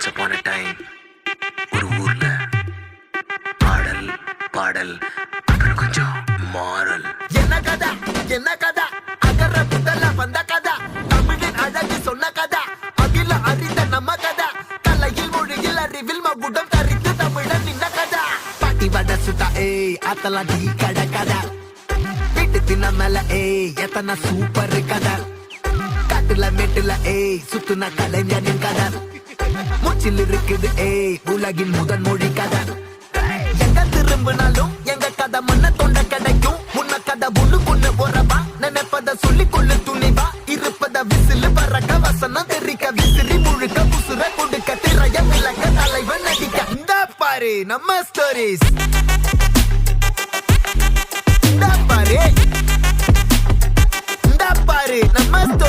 once upon a time ஒரு ஊர்ல ஆடல் பாடல் அப்புறம் கொஞ்சம் மாறல். என்ன கதை அகர முதல்ல வந்த கதை, தமிழின் அழகு சொன்ன கதை, அகில அறிந்த நம்ம கதை, கலையில் மொழியில் அறிவில் மகுடம் தரித்து தமிழன் நின்ன கதை. பாட்டி வட சுட்டா அத்தலாம் டீ கடை கதை, வீட்டு தின்ன மேல எத்தனை சூப்பர் கதை, காட்டுல மேட்டுல சுத்துன கலைஞனின் கதை, மூச்சில் இருக்குது உலகின் முதன் மொழி கதை. எங்க திரும்பினாலும் எங்க கதை மண்ண தொண்ட கிடைக்கும், உன்ன கதை ஒண்ணு போறவா நினைப்பத சொல்லி கொள்ளு துணிவா, இருப்பத விசிலு பறக்க வசனம் தெரிக்க விசிறி முழுக்க புசுர கொடுக்க திரைய விளக்க தலைவன் நடிக்க. இந்த பாரு நம்ம ஸ்டோரிஸ், இந்த பாரு நம்ம ஸ்டோரி.